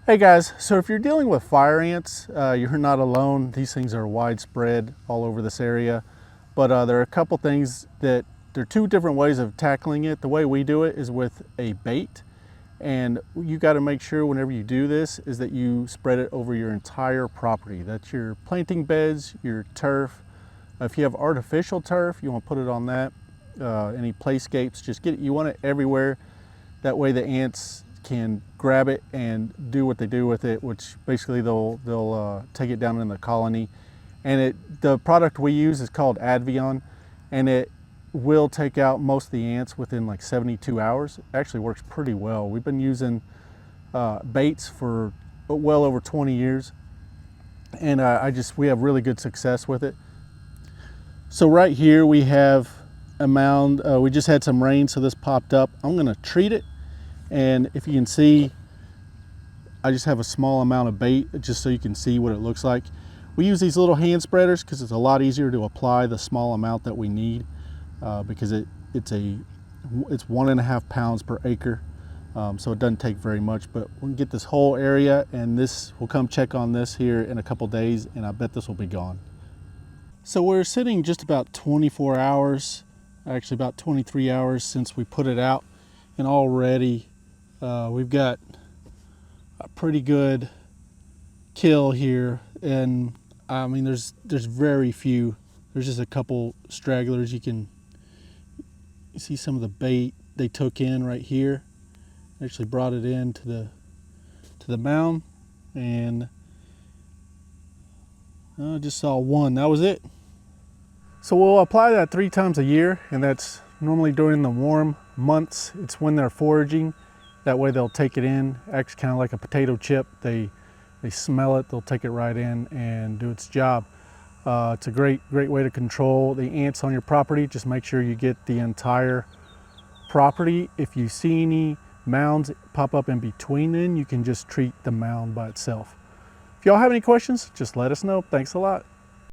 Hey guys, so if you're dealing with fire ants, you're not alone. These things are widespread all over this area, but there are a couple things that there are two different ways of tackling it. The way we do it is with a bait, and you got to make sure whenever you do this is that you spread it over your entire property. That's your planting beds, your turf. If you have artificial turf, you want to put it on that. Any playscapes, just get it. You want it everywhere. That way the ants can grab it and do what they do with it, which basically they'll take it down in the colony. And the product we use is called Advion, and it will take out most of the ants within like 72 hours. It actually works pretty well. We've been using baits for well over 20 years, and we have really good success with it. So right here we have a mound. We just had some rain, so this popped up. I'm gonna treat it. And if you can see, I just have a small amount of bait just so you can see what it looks like. We use these little hand spreaders because it's a lot easier to apply the small amount that we need because it's 1.5 pounds per acre. So it doesn't take very much, but we can get this whole area, and we'll come check on this here in a couple days, and I bet this will be gone. So we're sitting just about 24 hours, actually about 23 hours since we put it out, and already we've got a pretty good kill here. And I mean, there's very few. There's just a couple stragglers. You see some of the bait they took in right here. Actually brought it in to the mound, and I just saw one. That was it. So we'll apply that 3 times a year, and that's normally during the warm months. It's when they're foraging. That way they'll take it in, acts kind of like a potato chip. They smell it, they'll take it right in and do its job. It's a great way to control the ants on your property. Just make sure you get the entire property. If you see any mounds pop up in between, then you can just treat the mound by itself. If y'all have any questions, just let us know. Thanks a lot.